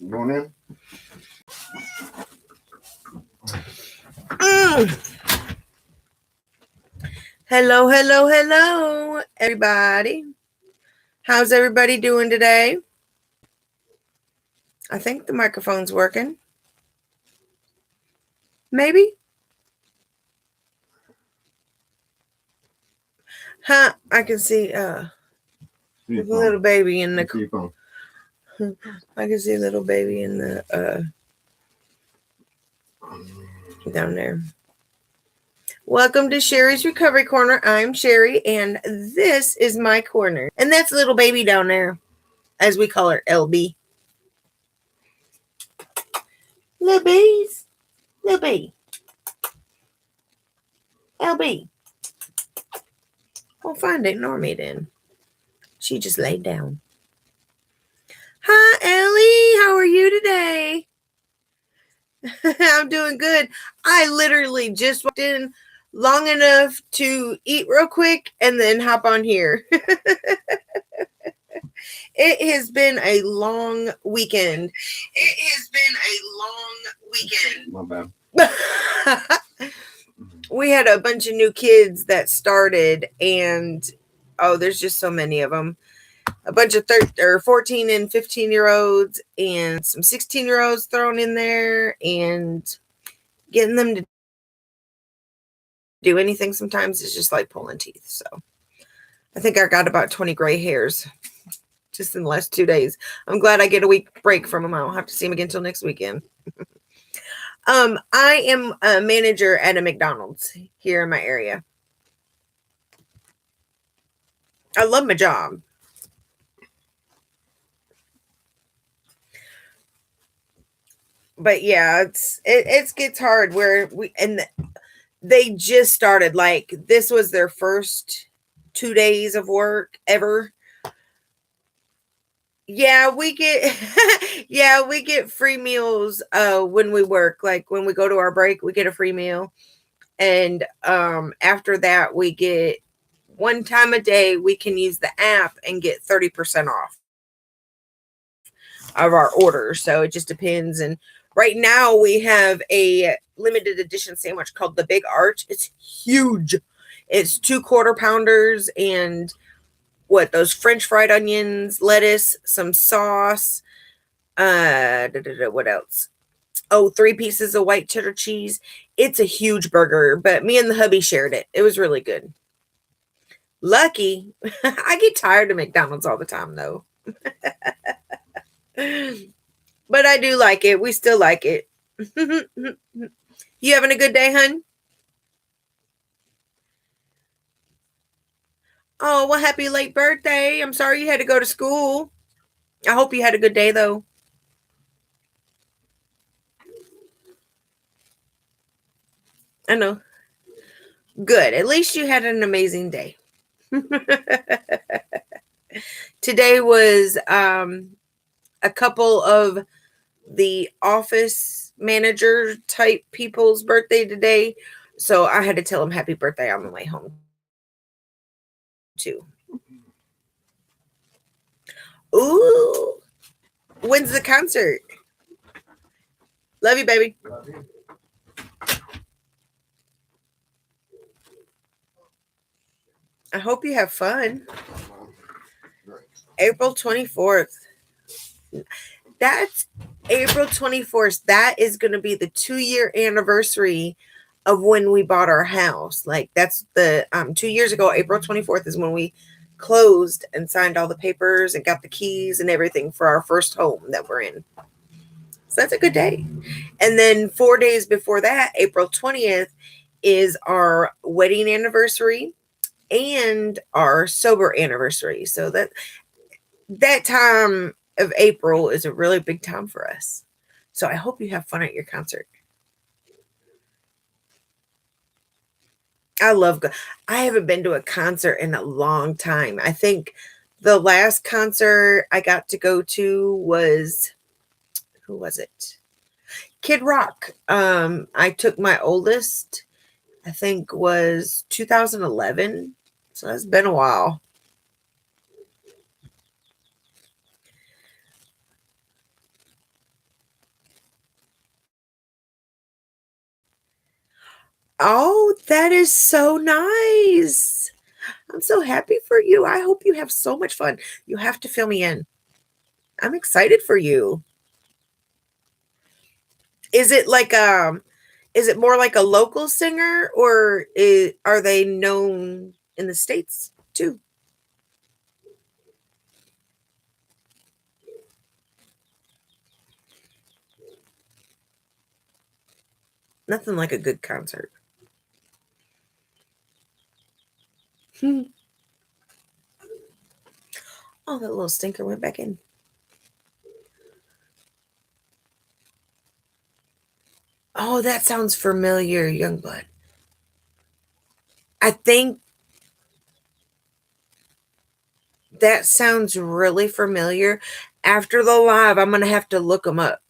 Going in? Hello, hello, hello, everybody. How's everybody doing today? I think the microphone's working. Maybe? Huh, I can see a little baby in the... I can see a little baby in the... down there. Welcome to Sherry's Recovery Corner. I'm Sherry, and this is my corner. And that's little baby down there, as we call her, LB. Little bees. Little bee. LB. Well, fine, ignore me then. She just laid down. Hi, Ellie. How are you today? I'm doing good. I literally just walked in long enough to eat real quick and then hop on here. It has been a long weekend. My bad. We had a bunch of new kids that started, and there's just so many of them. A bunch of 14 and 15-year-olds and some 16-year-olds thrown in there, and getting them to do anything sometimes is just like pulling teeth. So I think I got about 20 gray hairs just in the last 2 days. I'm glad I get a week break from them. I don't have to see them again until next weekend. I am a manager at a McDonald's here in my area. I love my job. But yeah, it gets hard where they just started, like this was their first 2 days of work ever. Yeah, we get free meals when we work. Like when we go to our break, we get a free meal. And after that, we get one time a day we can use the app and get 30% off of our order. So it just depends. And right now we have a limited edition sandwich called the Big Arch. It's huge. It's 2 quarter pounders and those French fried onions, lettuce, some sauce. What else? 3 pieces of white cheddar cheese. It's a huge burger, but me and the hubby shared it. It was really good. Lucky. I get tired of McDonald's all the time, though. But I do like it. We still like it. You having a good day, hun? Oh, well, happy late birthday. I'm sorry you had to go to school. I hope you had a good day, though. I know. Good. At least you had an amazing day. Today was a couple of the office manager type people's birthday today. So I had to tell them happy birthday on the way home too. Ooh. When's the concert? Love you, baby. Love you. I hope you have fun. April 24th. That's April 24th. That is going to be the 2-year anniversary of when we bought our house. Like that's the 2 years ago, April 24th is when we closed and signed all the papers and got the keys and everything for our first home that we're in. So that's a good day. And then 4 days before that, April 20th is our wedding anniversary and our sober anniversary. So that time of April is a really big time for us. So I hope you have fun at your concert. I haven't been to a concert in a long time. I think the last concert I got to go to was, who was it? Kid Rock. I took my oldest, I think was 2011. So it's been a while. Oh, that is so nice. I'm so happy for you. I hope you have so much fun. You have to fill me in. I'm excited for you. Is it like is it more like a local singer or are they known in the States too? Nothing like a good concert. Hmm. Oh, that little stinker went back in. Oh, that sounds familiar, Youngblood. I think that sounds really familiar. After the live, I'm gonna have to look them up.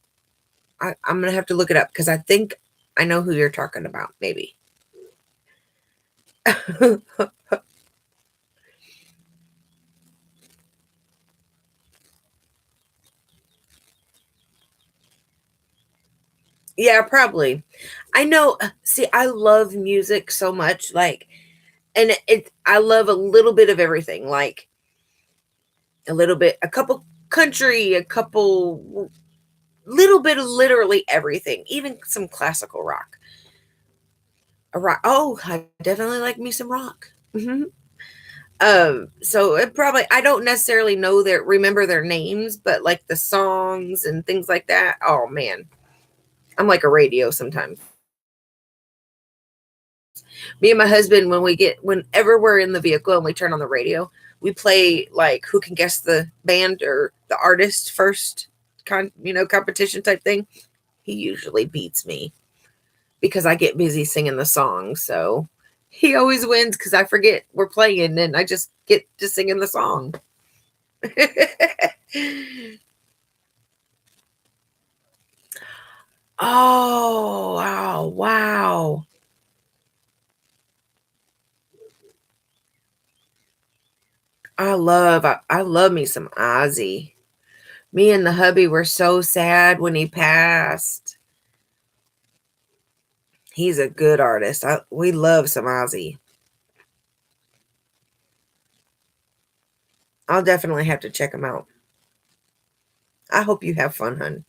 I'm gonna have to look it up because I think I know who you're talking about. Maybe. Yeah, probably. I know. See, I love music so much. Like, and I love a little bit of everything. Like a little bit, a couple country, a couple, little bit of literally everything, even some classical rock. A rock. Oh, I definitely like me some rock. Hmm. So it probably I don't necessarily know their remember their names, but like the songs and things like that. Oh man, I'm like a radio sometimes. Me and my husband, whenever we're in the vehicle and we turn on the radio, we play like who can guess the band or the artist first, competition type thing. He usually beats me because I get busy singing the song. So he always wins because I forget we're playing and I just get to singing the song. Oh, wow, wow. I love me some Ozzy. Me and the hubby were so sad when he passed. He's a good artist. We love some Ozzy. I'll definitely have to check him out. I hope you have fun, hun.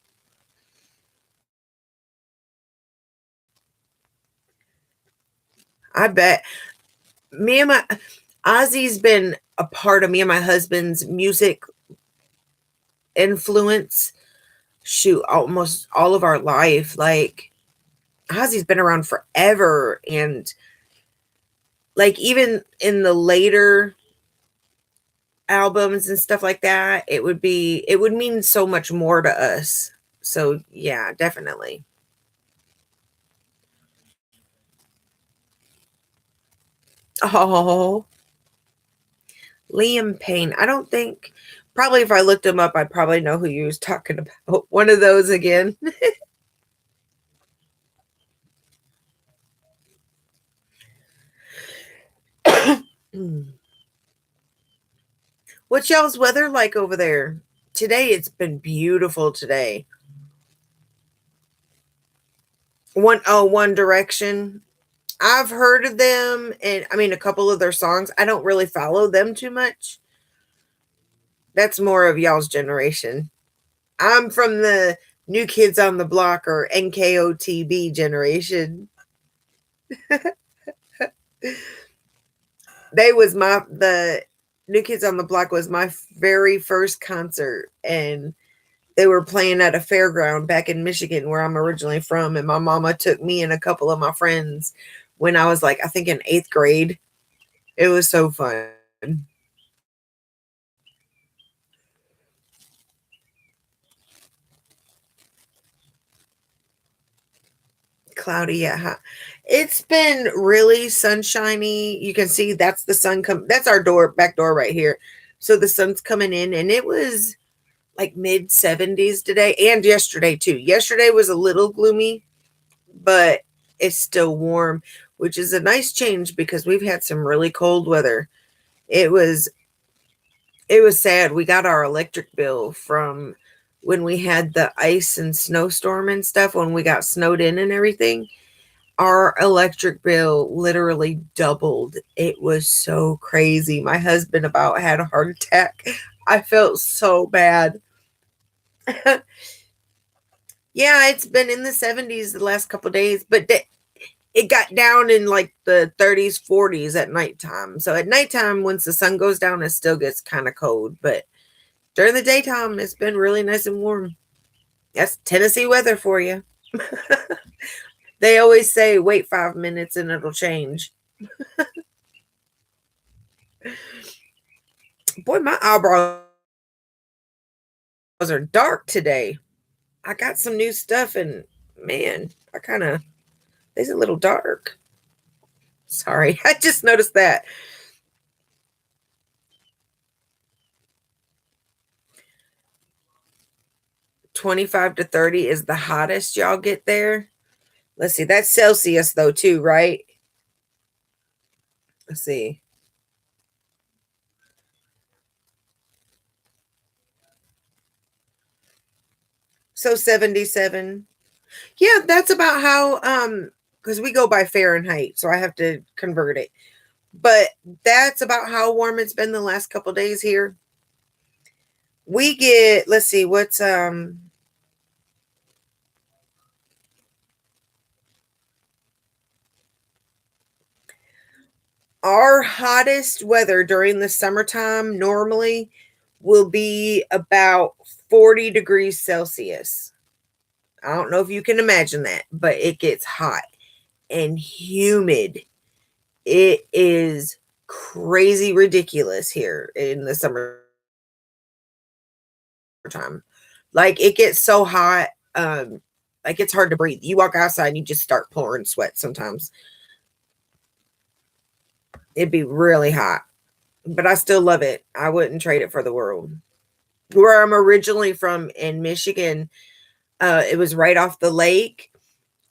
I bet me and my Ozzy's been a part of me and my husband's music influence. Shoot, almost all of our life. Like Ozzy's been around forever, and like even in the later albums and stuff like that, it would mean so much more to us. So yeah, definitely. Oh, Liam Payne. I don't think probably if I looked him up, I'd probably know who you was talking about. One of those again. What's y'all's weather like over there? Today it's been beautiful today. One Direction. I've heard of them and I mean a couple of their songs. I don't really follow them too much. That's more of y'all's generation. I'm from the New Kids on the Block or NKOTB generation. They was my the New Kids on the Block was my very first concert, and they were playing at a fairground back in Michigan where I'm originally from, and my mama took me and a couple of my friends when I was like I think in 8th grade. It was so fun. Cloudy, yeah. It's been really sunshiny. You can see that's the sun come that's our back door right here. So the sun's coming in and it was like mid 70s today and yesterday too. Yesterday was a little gloomy, but it's still warm, which is a nice change because we've had some really cold weather. It was it was sad. We got our electric bill from when we had the ice and snowstorm and stuff when we got snowed in and everything. our electric bill literally doubled. It was so crazy. My husband about had a heart attack. I felt so bad. Yeah, it's been in the 70s the last couple days, but it got down in like the 30s, 40s at nighttime. So at nighttime, once the sun goes down, it still gets kind of cold. But during the daytime, it's been really nice and warm. That's Tennessee weather for you. They always say, wait 5 minutes and it'll change. Boy, my eyebrows are dark today. I got some new stuff and man, they's a little dark. Sorry, I just noticed that. 25 to 30 is the hottest y'all get there. Let's see, that's Celsius though, too, right? Let's see. So 77. Yeah, that's about how because we go by Fahrenheit, so I have to convert it. But that's about how warm it's been the last couple days here. We get, let's see, what's our hottest weather during the summertime normally will be about 40 degrees Celsius. I don't know if you can imagine that, but it gets hot and humid. It is crazy ridiculous here in the summertime. Like it gets so hot, like it's hard to breathe. You walk outside and you just start pouring sweat sometimes. It'd be really hot, but I still love it. I wouldn't trade it for the world. Where I'm originally from in Michigan, it was right off the lake.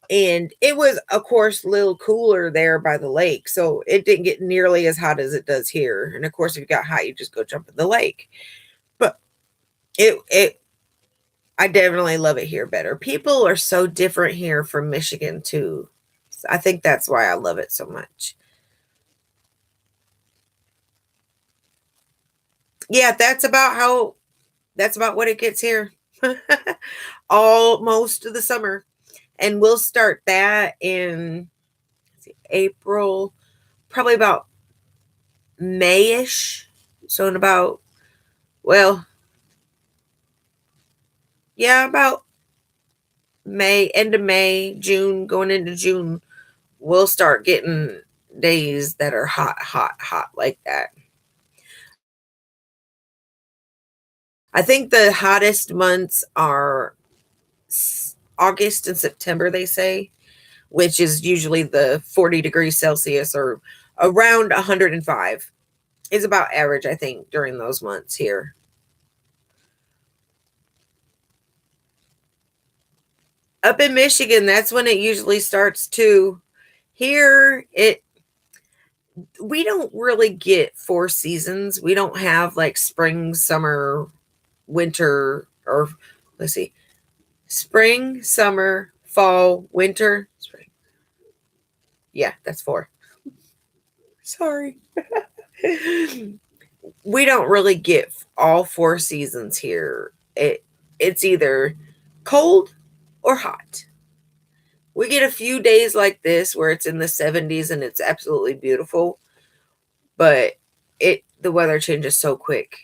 And it was, of course, a little cooler there by the lake. So it didn't get nearly as hot as it does here. And of course, if you got hot, you just go jump in the lake. But it I definitely love it here better. People are so different here from Michigan too. So I think that's why I love it so much. Yeah, that's about what it gets here. All most of the summer. And we'll start that in April, probably about Mayish. So in about, well, yeah, about May, end of May, June, going into June, we'll start getting days that are hot, hot, hot like that. I think the hottest months are August and September, they say, which is usually the 40 degrees Celsius or around 105 is about average, I think, during those months here. Up in Michigan, that's when it usually starts too. Here, it we don't really get four seasons. We don't have like spring, summer, winter, or let's see, spring, summer, fall, winter, spring. Yeah, that's four. Sorry. We don't really get all four seasons here. It's either cold or hot. We get a few days like this where it's in the 70s and it's absolutely beautiful, but it the weather changes so quick.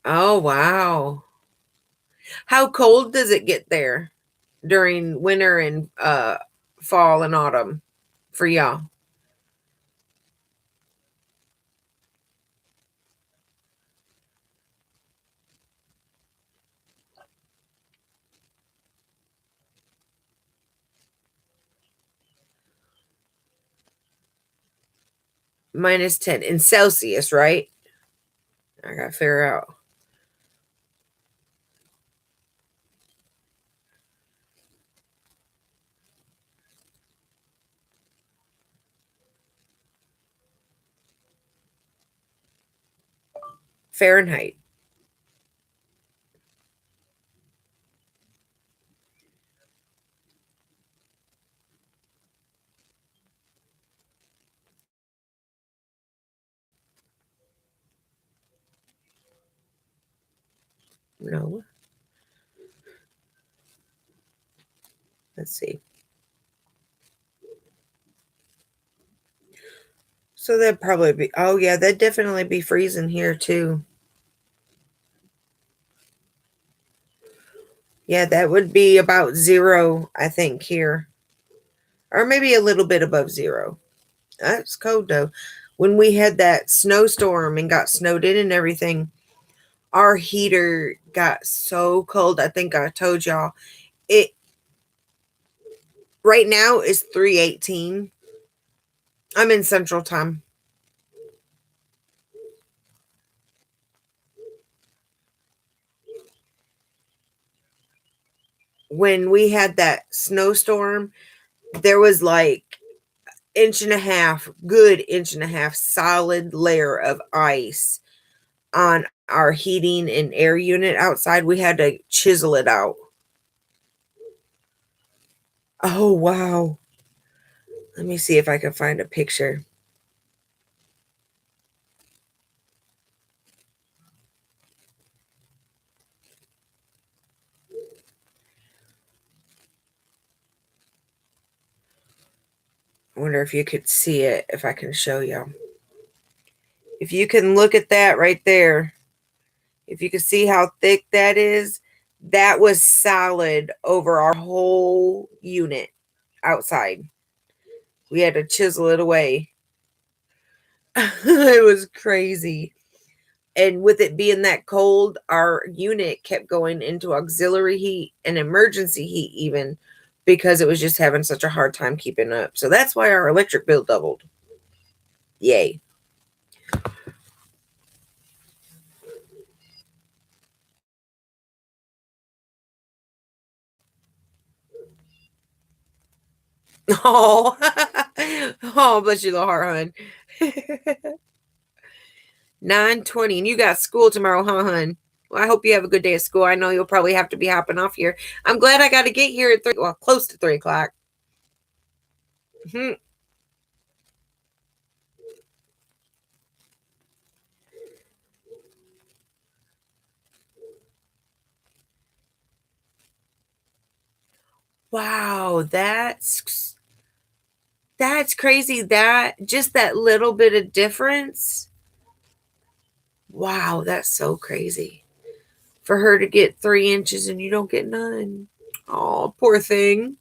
Oh wow. How cold does it get there during winter and fall and autumn for y'all? Minus 10 in Celsius, right? I gotta figure out Fahrenheit. No. Let's see. So that'd probably be, oh yeah, that'd definitely be freezing here too. Yeah, that would be about 0, I think, here. Or maybe a little bit above 0. That's cold though. When we had that snowstorm and got snowed in and everything, our heater got so cold. I think I told y'all it right now is 3:18. I'm in Central Time. When we had that snowstorm, there was like inch and a half, good inch and a half, solid layer of ice on our heating and air unit outside. We had to chisel it out. Oh, wow. Let me see if I can find a picture. I wonder if you could see it, if I can show you. If you can look at that right there, if you can see how thick that is, that was solid over our whole unit outside. We had to chisel it away. It was crazy. And with it being that cold, our unit kept going into auxiliary heat and emergency heat, even because it was just having such a hard time keeping up. So that's why our electric bill doubled. Yay. Oh, oh, bless your little heart, hun. 9:20, and you got school tomorrow, huh, hun? Well, I hope you have a good day at school. I know you'll probably have to be hopping off here. I'm glad I got to get here at 3, well, close to 3 o'clock. Mhm. Wow, that's crazy. That just that little bit of difference. Wow, that's so crazy. For her to get 3 inches and you don't get none. Oh, poor thing.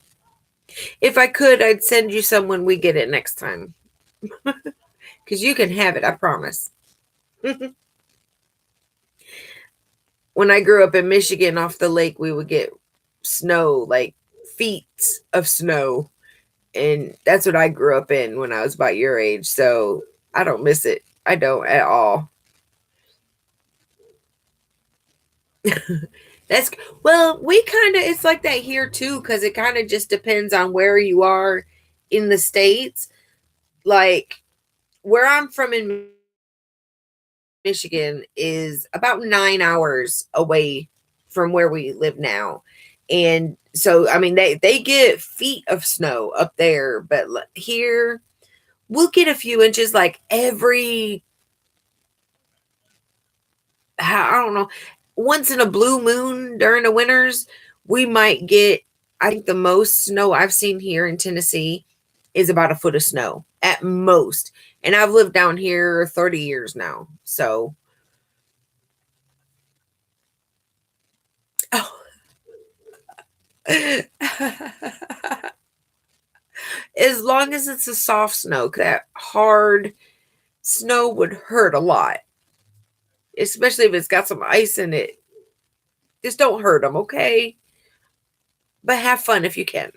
If I could, I'd send you some when we get it next time. Because you can have it, I promise. When I grew up in Michigan off the lake, we would get snow, like feet of snow. And that's what I grew up in when I was about your age. So I don't miss it. I don't at all. That's well, we kind of it's like that here too, because it kind of just depends on where you are in the states. Like where I'm from in Michigan is about 9 hours away from where we live now. And so I mean they get feet of snow up there, but here we'll get a few inches like every I don't know, once in a blue moon during the winters, we might get, I think the most snow I've seen here in Tennessee is about a foot of snow at most. And I've lived down here 30 years now. So, oh. As long as it's a soft snow, that hard snow would hurt a lot, especially if it's got some ice in it. Just don't hurt them, okay? But have fun if you can.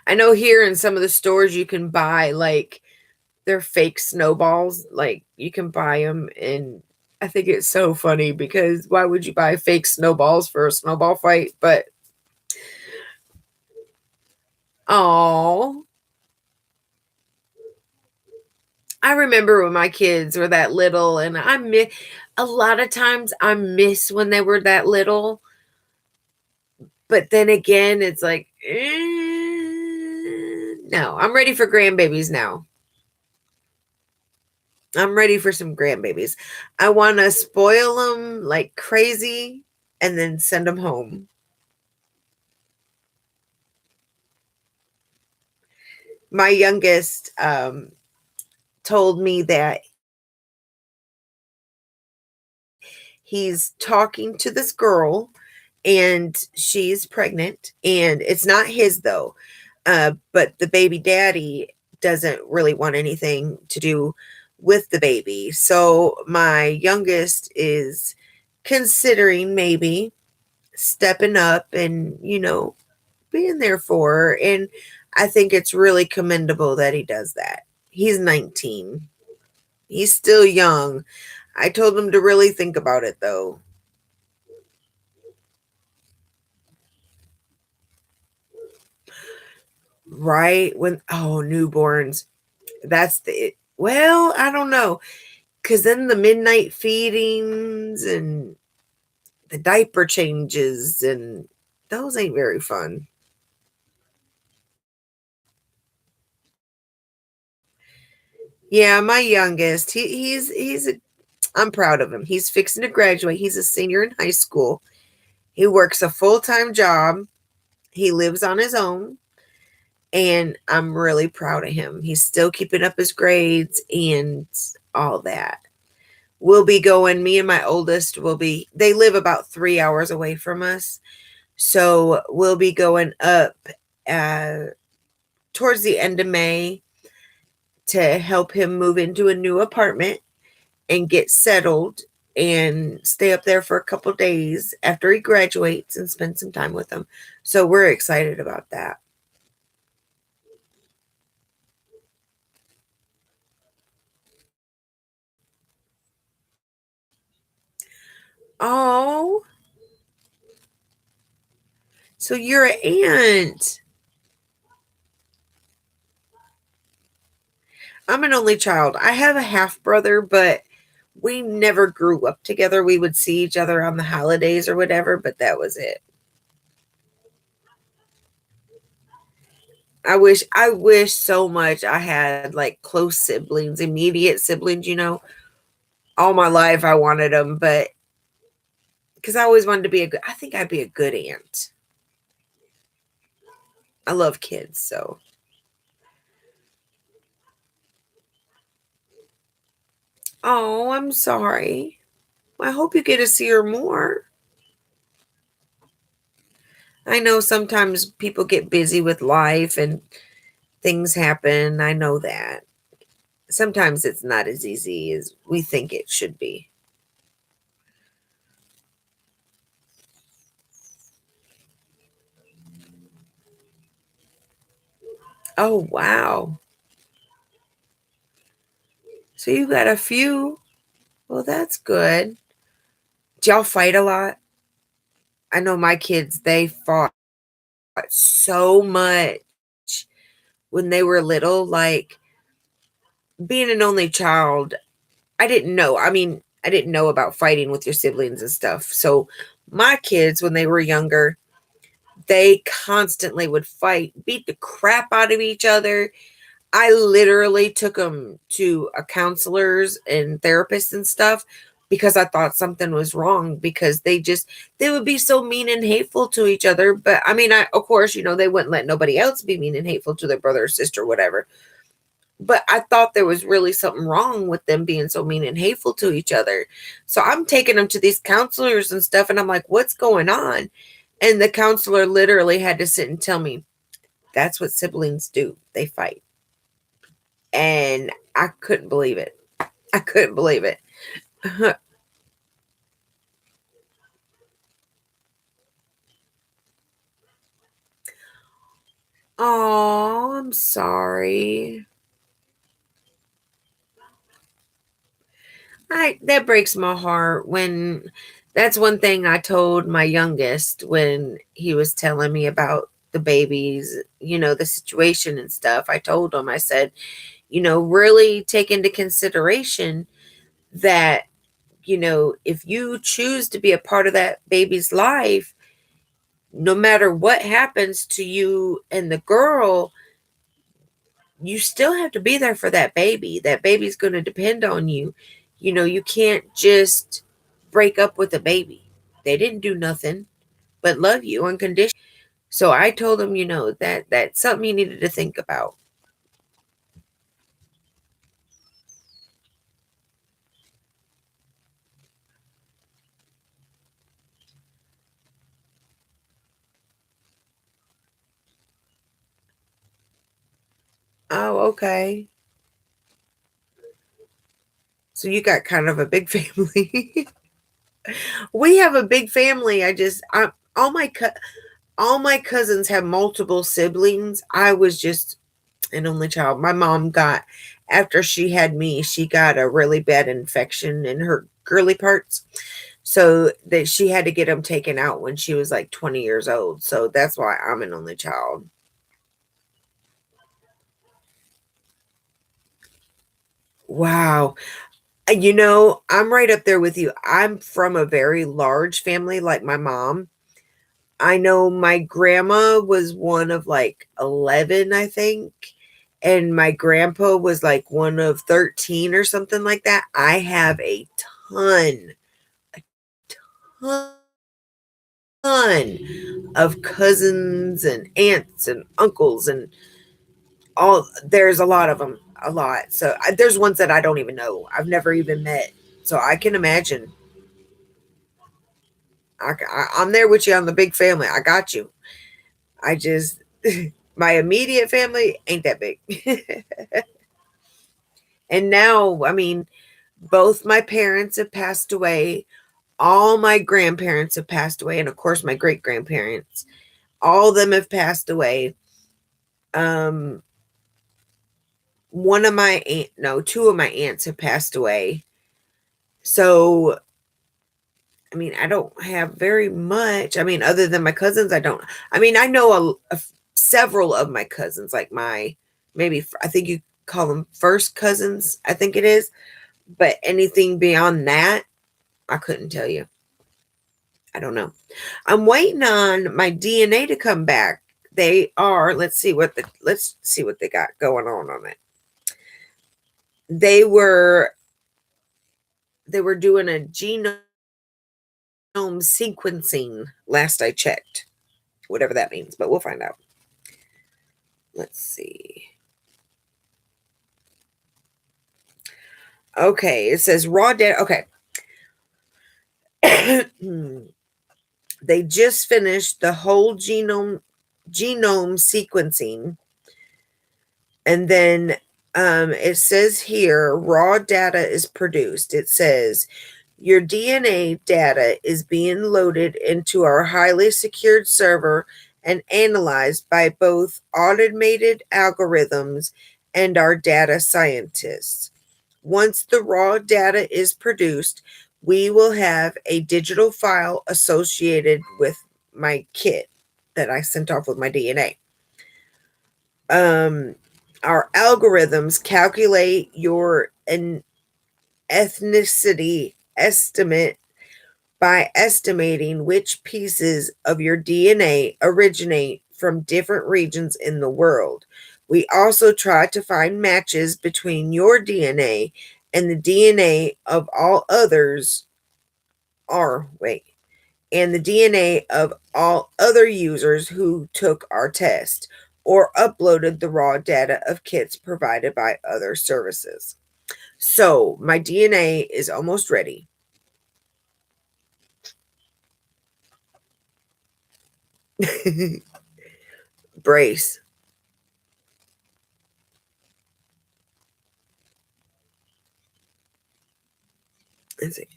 I know here in some of the stores you can buy like they're fake snowballs. Like you can buy them, and I think it's so funny because why would you buy fake snowballs for a snowball fight? But oh, I remember when my kids were that little, and I miss a lot of times. I miss when they were that little, but then again, it's like, no, I'm ready for grandbabies now. I'm ready for some grandbabies. I want to spoil them like crazy and then send them home. My youngest told me that he's talking to this girl and she's pregnant, and it's not his though. But the baby daddy doesn't really want anything to do with the baby. So my youngest is considering maybe stepping up and, being there for her. And I think it's really commendable that he does that. He's 19. He's still young. I told him to really think about it though. Right when newborns. That's the well, I don't know. Cause then the midnight feedings and the diaper changes and those ain't very fun. Yeah, my youngest, I'm proud of him. He's fixing to graduate. He's a senior in high school. He works a full-time job. He lives on his own, and I'm really proud of him. He's still keeping up his grades and all that. We'll be going, me and my oldest they live about 3 hours away from us. So we'll be going up uh, towards the end of May to help him move into a new apartment and get settled and stay up there for a couple days after he graduates and spend some time with him. So we're excited about that. Oh, so you're an aunt. I'm an only child. I have a half brother, but we never grew up together. We would see each other on the holidays or whatever, but that was it. I wish so much I had like close siblings, immediate siblings. All my life I wanted them, but because I always wanted to be I think I'd be a good aunt. I love kids, so. Oh, I'm sorry. I hope you get to see her more. I know sometimes people get busy with life and things happen. I know that. Sometimes it's not as easy as we think it should be. Oh, wow. So you got a few. Well, that's good. Do y'all fight a lot? I know my kids, they fought so much when they were little. Like being an only child, I didn't know. I mean, I didn't know about fighting with your siblings and stuff. So my kids, when they were younger, they constantly would fight, beat the crap out of each other. I literally took them to a counselors and therapists and stuff because I thought something was wrong because they would be so mean and hateful to each other. But I mean, of course, they wouldn't let nobody else be mean and hateful to their brother or sister or whatever. But I thought there was really something wrong with them being so mean and hateful to each other. So I'm taking them to these counselors and stuff, and I'm like, what's going on? And the counselor literally had to sit and tell me, that's what siblings do. They fight. And I couldn't believe it. I couldn't believe it. Oh, I'm sorry. I That breaks my heart when that's one thing I told my youngest when he was telling me about the babies, the situation and stuff. I told him, I said, really take into consideration that, if you choose to be a part of that baby's life, no matter what happens to you and the girl, you still have to be there for that baby. That baby's going to depend on you. You can't just break up with a baby. They didn't do nothing but love you unconditionally. So I told him, that that's something you needed to think about. Oh, okay. So you got kind of a big family. We have a big family. All my cousins have multiple siblings. I was just an only child. My mom got, after she had me, she got a really bad infection in her girly parts. So that she had to get them taken out when she was like 20 years old. So that's why I'm an only child. Wow. I'm right up there with you. I'm from a very large family, like my mom. I know my grandma was one of like 11, I think. And my grandpa was like one of 13 or something like that. I have ton, a ton of cousins and aunts and uncles and there's a lot of them, a lot. So there's ones that I don't even know. I've never even met. So I can imagine. I'm there with you on the big family. I got you. I just, my immediate family ain't that big. And now, I mean, both my parents have passed away. All my grandparents have passed away. And of course, my great grandparents, all of them have passed away. Um, two of my aunts have passed away. So, I mean, I don't have very much. I mean, other than my cousins, I don't. I mean, I know several of my cousins, like maybe, I think you call them first cousins, I think it is. But anything beyond that, I couldn't tell you. I don't know. I'm waiting on my DNA to come back. They are. Let's see what they got going on it. They were doing a genome sequencing last I checked. Whatever that means, but we'll find out. Let's see. Okay, it says raw data. Okay. They just finished the whole genome sequencing, and then it says here raw data is produced. It says your DNA data is being loaded into our highly secured server and analyzed by both automated algorithms and our data scientists. Once the raw data is produced, we will have a digital file associated with my kit that I sent off with my DNA. Our algorithms calculate your ethnicity estimate by estimating which pieces of your DNA originate from different regions in the world. We also try to find matches between your DNA and the DNA of all others, and the DNA of all other users who took our test or uploaded the raw data of kits provided by other services. So my DNA is almost ready. Brace. Let's see.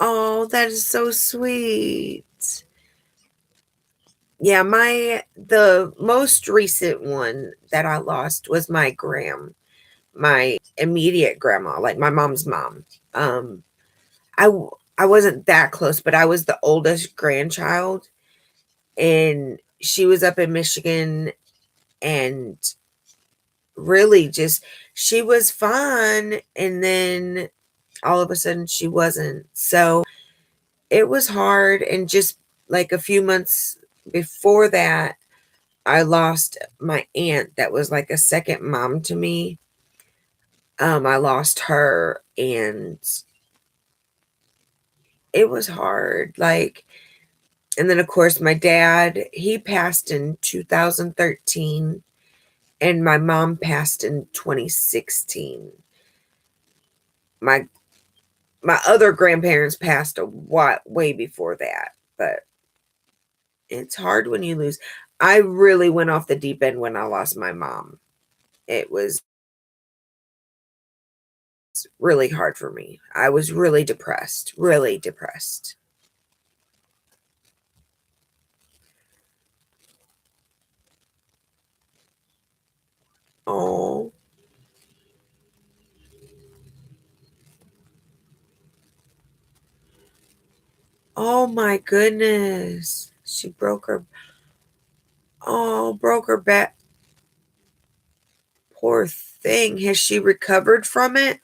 Oh, that is so sweet. Yeah, the most recent one that I lost was my immediate grandma, like my mom's mom. Um, I I wasn't that close, but I was the oldest grandchild, and she was up in Michigan, and really just, she was fine, and then all of a sudden she wasn't. So it was hard. And just like a few months before that, I lost my aunt that was like a second mom to me. I lost her, and it was hard. Like, and then of course my dad, he passed in 2013, and my mom passed in 2016. My my other grandparents passed a while, way before that, but it's hard when you lose. I really went off the deep end when I lost my mom. It was really hard for me. I was really depressed, really depressed. Oh, oh my goodness. She broke her, oh, broke her back. Poor thing. Has she recovered from it?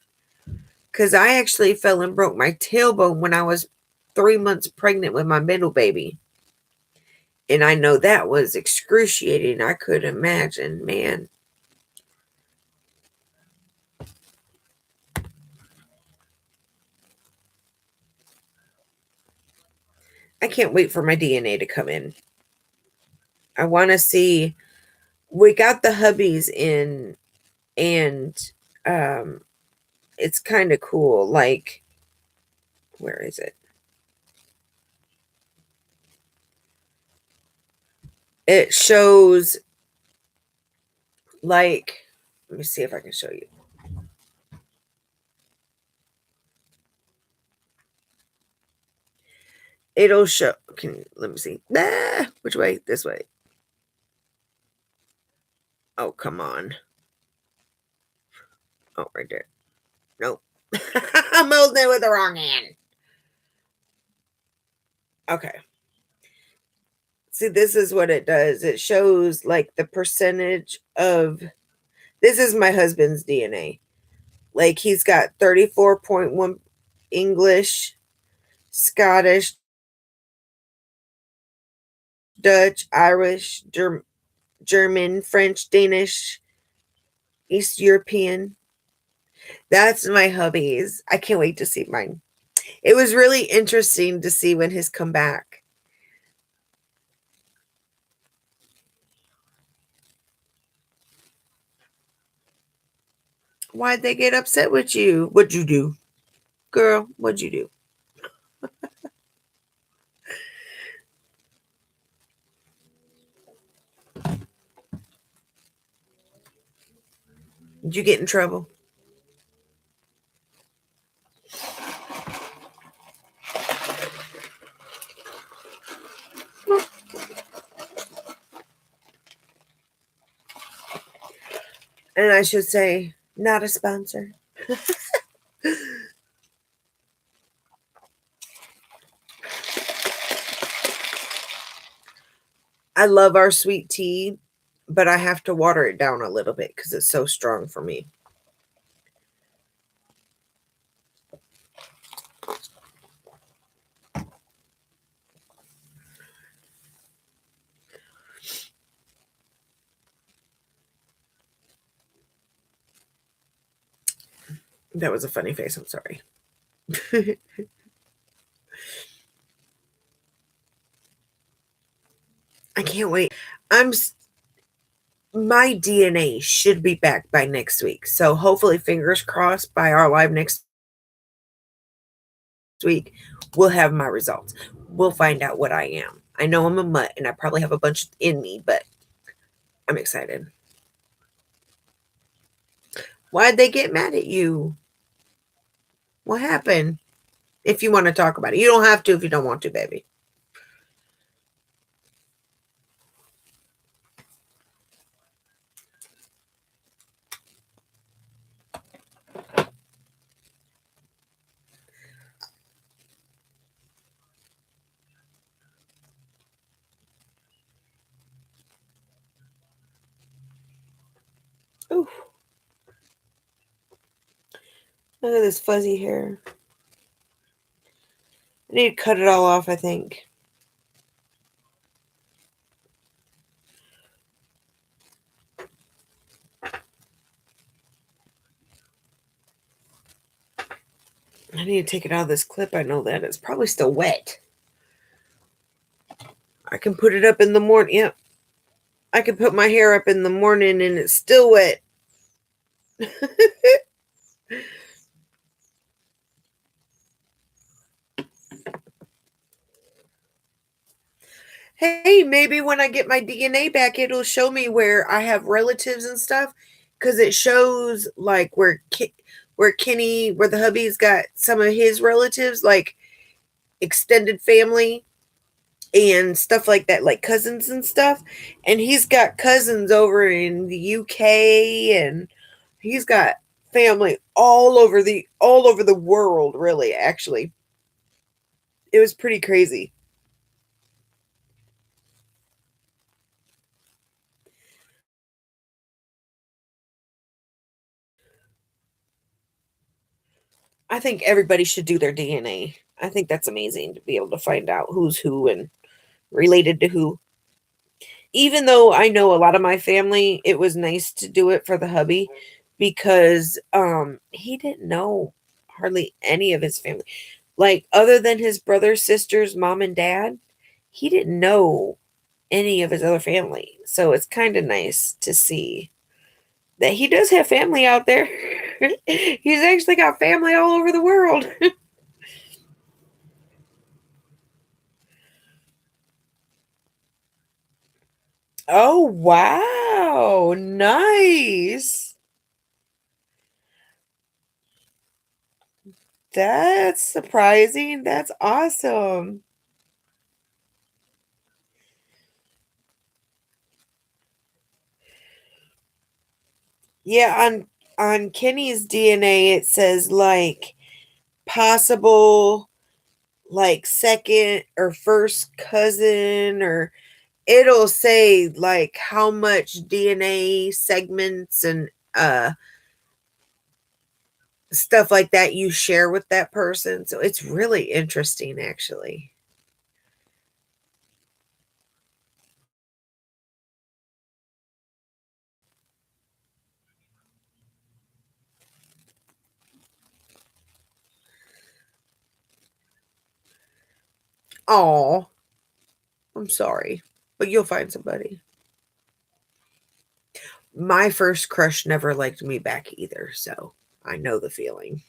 Because I actually fell and broke my tailbone when I was 3 months pregnant with my middle baby. And I know that was excruciating. I could imagine, man. I can't wait for my DNA to come in. I want to see. We got the hubbies in, and um, it's kind of cool. Like, where is it? It shows, like, let me see if I can show you. It'll show. Let me see. Which way? This way. Oh, come on. Oh, right there. Nope. I'm holding it with the wrong hand. Okay. See, this is what it does. It shows like the percentage of, this is my husband's DNA. Like he's got 34.1 English, Scottish, Dutch, Irish, German, French, Danish, East European. That's my hubby's. I can't wait to see mine. It was really interesting to see when his come back. Why'd they get upset with you? What'd you do? Girl, what'd you do? Did you get in trouble? And I should say, not a sponsor. I love our sweet tea, but I have to water it down a little bit because it's so strong for me. That was a funny face. I'm sorry. I can't wait. My DNA should be back by next week. So hopefully, fingers crossed, by our live next week, we'll have my results. We'll find out what I am. I know I'm a mutt and I probably have a bunch in me, but I'm excited. Why'd they get mad at you? What happened? If you want to talk about it, you don't have to if you don't want to, baby. Ooh, look at this fuzzy hair. I need to cut it all off, I think. I need to take it out of this clip. I know that. It's probably still wet. I can put it up in the morning. Yep. I can put my hair up in the morning and it's still wet. Hey, maybe when I get my DNA back, it'll show me where I have relatives and stuff. Because it shows like where Kenny, where the hubby's got some of his relatives, like extended family and stuff like that, like cousins and stuff. And he's got cousins over in the UK, and he's got family all over the world, really, actually. It was pretty crazy. I think everybody should do their DNA. I think that's amazing to be able to find out who's who and related to who. Even though I know a lot of my family, it was nice to do it for the hubby because he didn't know hardly any of his family. Like other than his brother, sisters, mom and dad, he didn't know any of his other family. So it's kind of nice to see that he does have family out there. He's actually got family all over the world. Oh, wow. Nice. That's surprising. That's awesome. Yeah, on Kenny's DNA it says like possible like second or first cousin, or it'll say like how much DNA segments and stuff like that you share with that person. So it's really interesting actually. Oh, I'm sorry, but you'll find somebody. My first crush never liked me back either, so I know the feeling.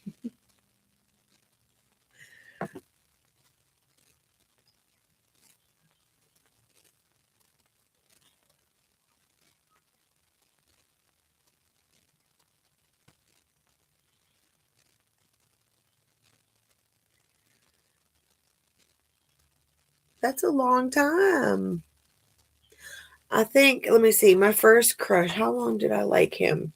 That's a long time. I think, let me see, my first crush, how long did I like him?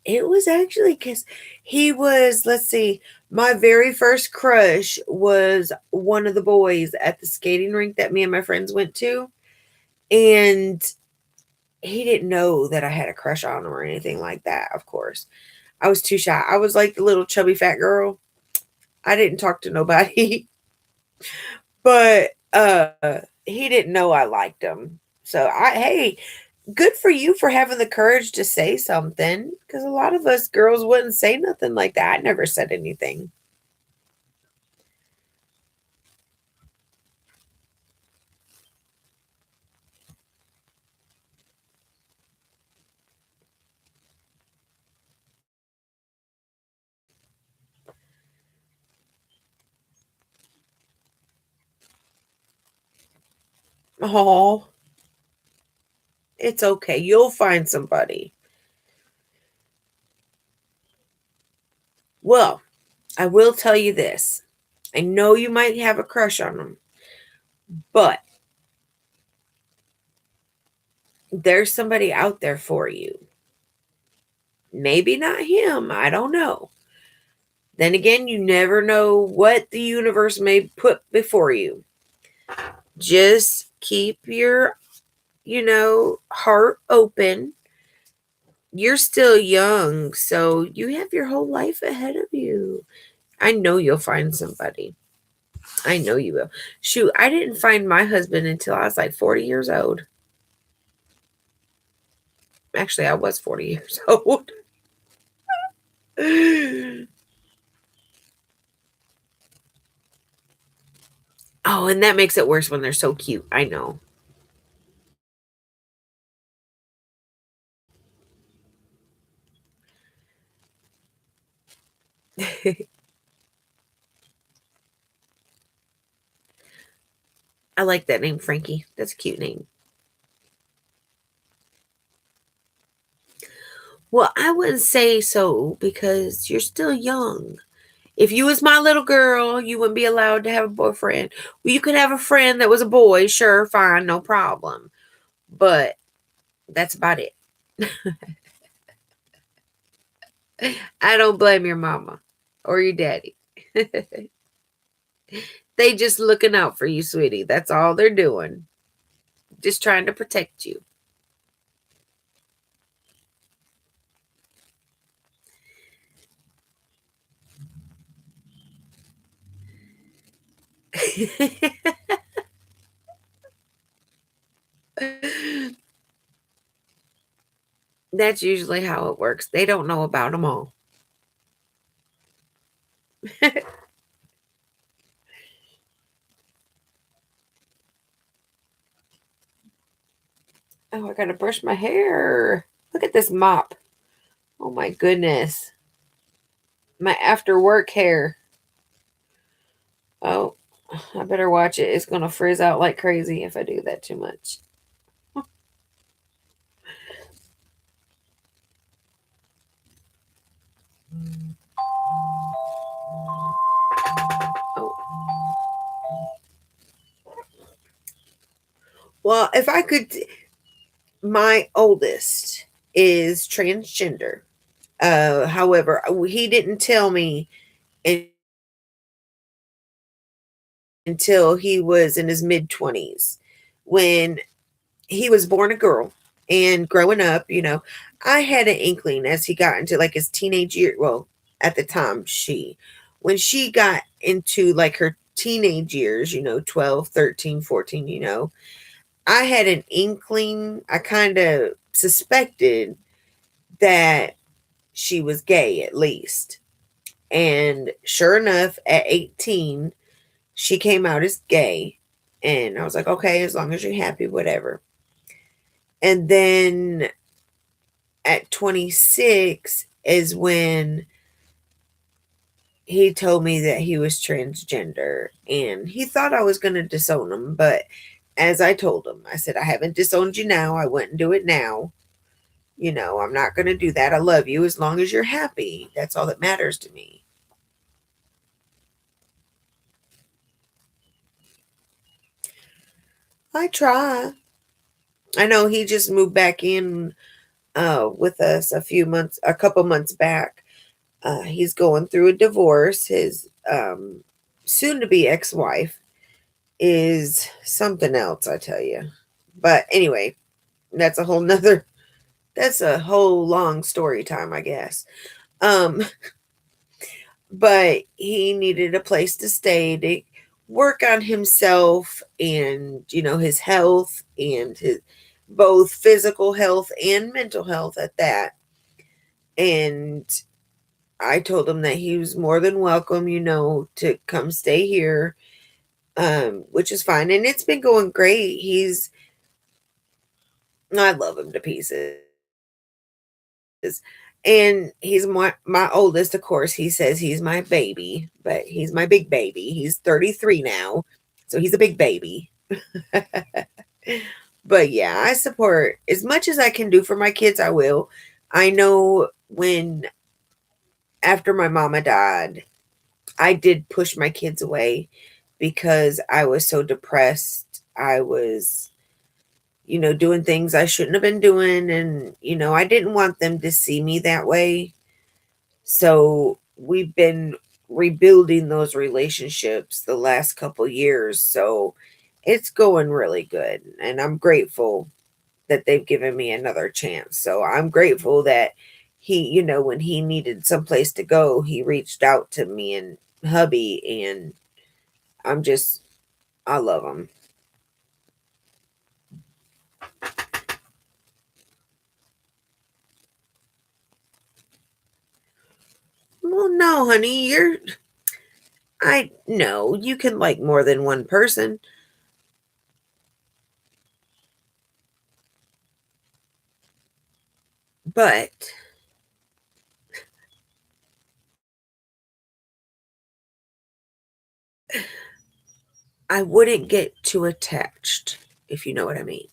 It was actually because he was, let's see, my very first crush was one of the boys at the skating rink that me and my friends went to. And he didn't know that I had a crush on him or anything like that, of course. I was too shy. I was like the little chubby fat girl. I didn't talk to nobody, but he didn't know I liked him. So hey, good for you for having the courage to say something, because a lot of us girls wouldn't say nothing like that. I never said anything. Oh, it's okay. You'll find somebody. Well, I will tell you this. I know you might have a crush on him, but there's somebody out there for you. Maybe not him. I don't know. Then again, you never know what the universe may put before you. Just keep heart open. You're still young, so you have your whole life ahead of you. I know you'll find somebody. I know you will. Shoot, I didn't find my husband until I was like 40 years old. Actually, I was 40 years old. Oh, and that makes it worse when they're so cute. I know. I like that name, Frankie. That's a cute name. Well, I wouldn't say so because you're still young. If you was my little girl, you wouldn't be allowed to have a boyfriend. Well, you could have a friend that was a boy, sure, fine, no problem. But that's about it. I don't blame your mama or your daddy. They just looking out for you, sweetie. That's all they're doing. Just trying to protect you. That's usually how it works. They don't know about them all. Oh, I gotta brush my hair. Look at this mop. Oh my goodness. My after work hair. Oh, I better watch it. It's gonna frizz out like crazy if I do that too much. Oh. Well, if I could, my oldest is transgender. However, he didn't tell me until he was in his mid 20s when he was born a girl. And growing up, I had an inkling as he got into like his teenage year. Well, at the time, when she got into like her teenage years, 12, 13, 14, I had an inkling. I kind of suspected that she was gay at least. And sure enough, at 18, she came out as gay. And I was like, okay, as long as you're happy, whatever. And then at 26 is when he told me that he was transgender. And he thought I was going to disown him. But as I told him, I said, I haven't disowned you now. I wouldn't do it now. I'm not going to do that. I love you as long as you're happy. That's all that matters to me. I try. I know he just moved back in with us a couple months back. He's going through a divorce. His soon to be ex wife is something else, I tell you. But anyway, that's a whole nother, that's a whole long story time, I guess. Um, but he needed a place to stay to work on himself and his health and his both physical health and mental health at that. And I told him that he was more than welcome, to come stay here, which is fine. And it's been going great. I love him to pieces. And he's my oldest, of course. He says he's my baby, but he's my big baby. He's 33 now, so he's a big baby. But yeah, I support as much as I can do for my kids. I will. I know when after my mama died, I did push my kids away because I was so depressed. I was, doing things I shouldn't have been doing. And, I didn't want them to see me that way. So we've been rebuilding those relationships the last couple years. So it's going really good. And I'm grateful. that they've given me another chance. So I'm grateful that he, when he needed someplace to go, he reached out to me and hubby, and I'm just, I love him. Well, no, honey, I know you can like more than one person, but I wouldn't get too attached, if you know what I mean.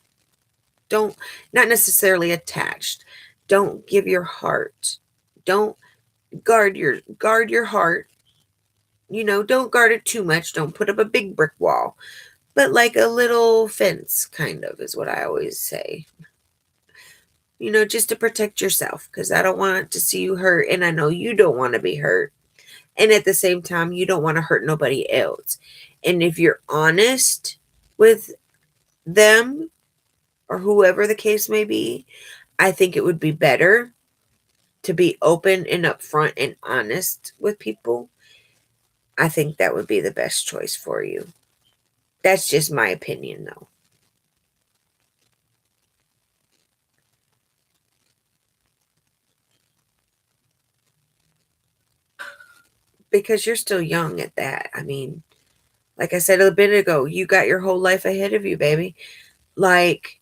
Don't, not necessarily attached. Don't give your heart. Don't guard your heart. Don't guard it too much. Don't put up a big brick wall, but like a little fence kind of is what I always say. Just to protect yourself, because I don't want to see you hurt, and I know you don't want to be hurt. And at the same time, you don't want to hurt nobody else. And if you're honest with them or whoever the case may be, I think it would be better to be open and upfront and honest with people. I think that would be the best choice for you. That's just my opinion, though. Because you're still young at that. I mean, like I said a bit ago, you got your whole life ahead of you, baby. Like,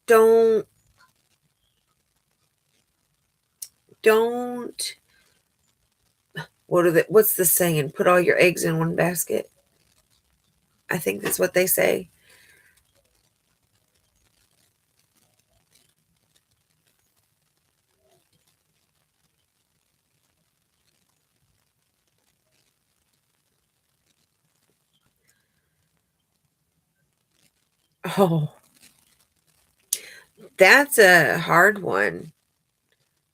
don't, don't, what's the saying? Put all your eggs in one basket. I think that's what they say. Oh, that's a hard one.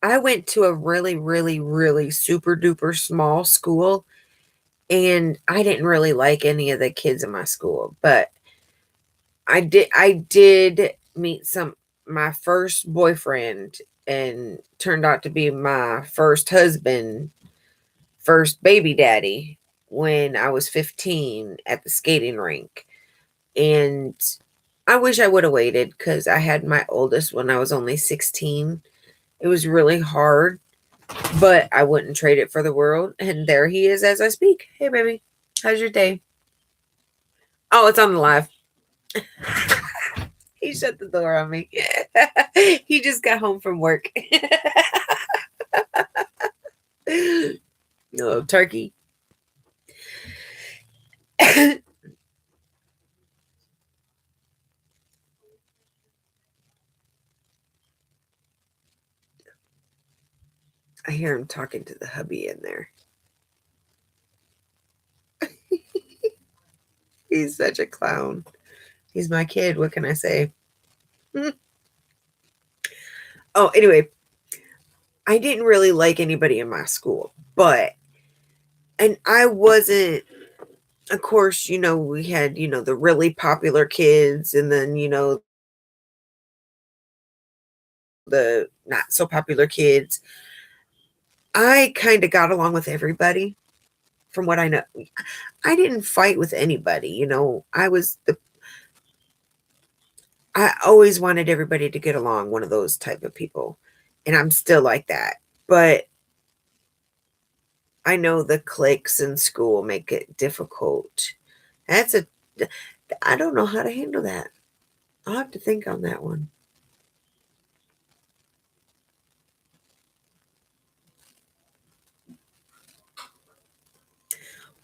I went to a really, really, really super duper small school, and I didn't really like any of the kids in my school, but I did meet my first boyfriend, and turned out to be my first husband, first baby daddy, when I was 15 at the skating rink. And I wish I would have waited, because I had my oldest when I was only 16. It was really hard, but I wouldn't trade it for the world. And there he is as I speak. Hey, baby, how's your day? Oh, it's on the live. He shut the door on me. He just got home from work. No, turkey. I hear him talking to the hubby in there. He's such a clown. He's my kid. What can I say? Oh, anyway, I didn't really like anybody in my school, and I wasn't, of course, we had, the really popular kids, and then, the not so popular kids. I kind of got along with everybody from what I know. I didn't fight with anybody, I always wanted everybody to get along, one of those type of people. And I'm still like that. But I know the cliques in school make it difficult. That's a I don't know how to handle that. I'll have to think on that one.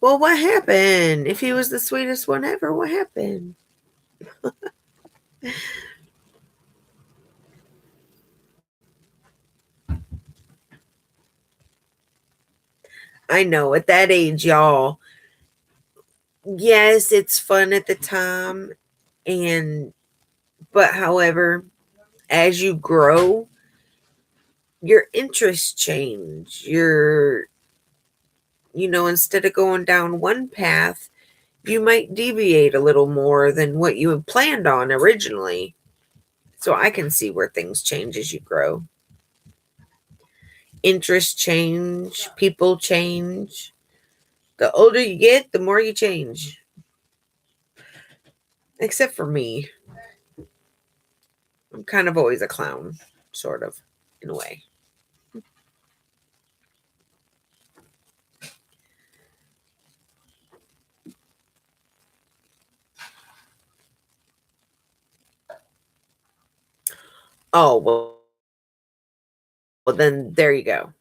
Well, what happened? If he was the sweetest one ever, what happened? I know at that age, y'all, yes, it's fun at the time, and but however, as you grow, your interests change. Instead of going down one path, you might deviate a little more than what you had planned on originally. So I can see where things change as you grow. Interests change, people change. The older you get, the more you change. Except for me. I'm kind of always a clown, sort of, in a way. Oh, well, then there you go.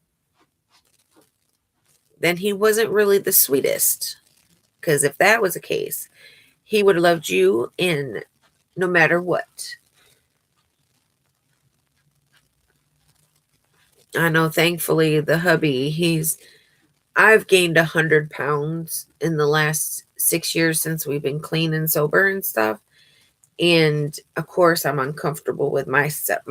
Then he wasn't really the sweetest. Because if that was the case, he would have loved you in no matter what. I know, thankfully, the hubby, I've gained 100 pounds in the last 6 years since we've been clean and sober and stuff. And of course, I'm uncomfortable with myself,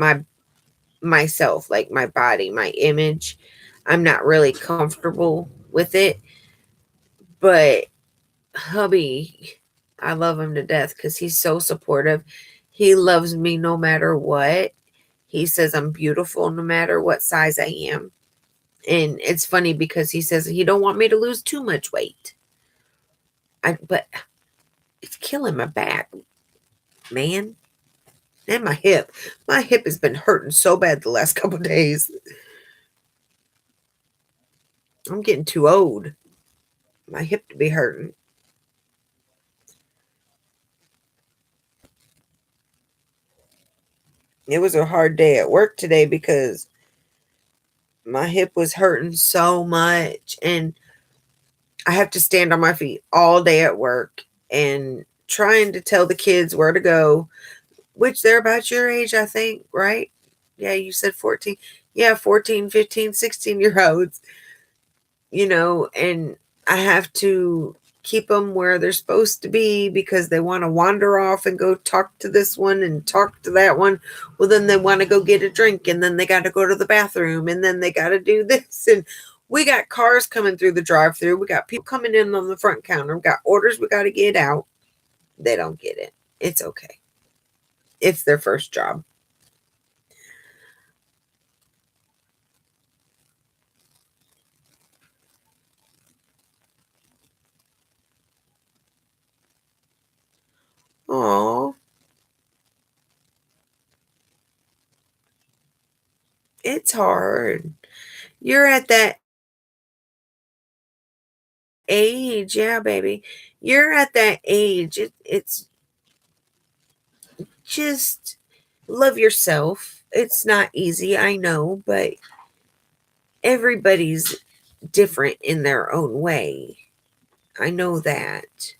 like my body, my image. I'm not really comfortable with it. But hubby, I love him to death because he's so supportive. He loves me no matter what. He says I'm beautiful no matter what size I am. And it's funny because he says he don't want me to lose too much weight. But it's killing my back, man. And my hip. My hip has been hurting so bad the last couple of days. I'm getting too old. My hip to be hurting. It was a hard day at work today because my hip was hurting so much. And I have to stand on my feet all day at work and trying to tell the kids where to go, which they're about your age, I think, right? Yeah, you said 14. Yeah, 14, 15, 16 year olds, and I have to keep them where they're supposed to be because they want to wander off and go talk to this one and talk to that one. Well, then they want to go get a drink and then they got to go to the bathroom and then they got to do this. And we got cars coming through the drive through. We got people coming in on the front counter. We got orders we got to get out. They don't get it. It's okay. It's their first job. Oh, it's hard. You're at that age. Yeah, baby. You're at that age. It's just love yourself. It's not easy, I know, but everybody's different in their own way. I know that.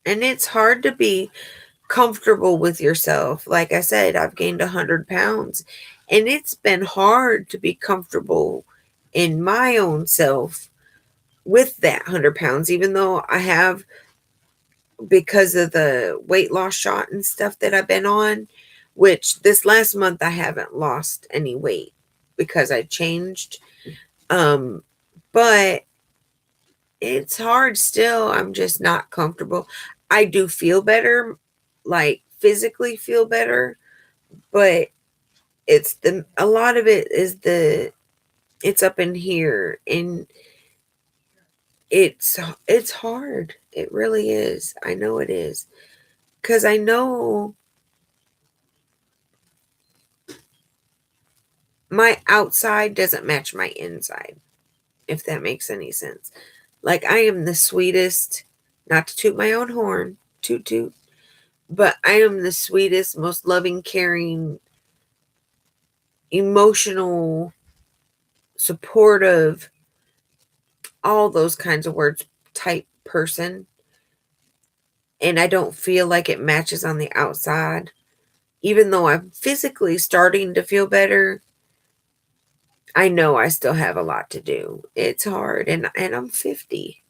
And it's hard to be comfortable with yourself. Like I said, I've gained 100 pounds, and it's been hard to be comfortable in my own self with that 100 pounds, even though I have, because of the weight loss shot and stuff that I've been on, which this last month I haven't lost any weight because I changed. Um, but it's hard still. I'm just not comfortable. I do feel better, like physically feel better, but a lot of it is it's up in here, and it's hard. It really is. I know it is. Cuz I know my outside doesn't match my inside, if that makes any sense. Like, I am the sweetest, not to toot my own horn, toot toot, but I am the sweetest, most loving, caring, emotional, supportive, all those kinds of words type person. And I don't feel like it matches on the outside. Even though I'm physically starting to feel better, I know I still have a lot to do. It's hard, and I'm 50.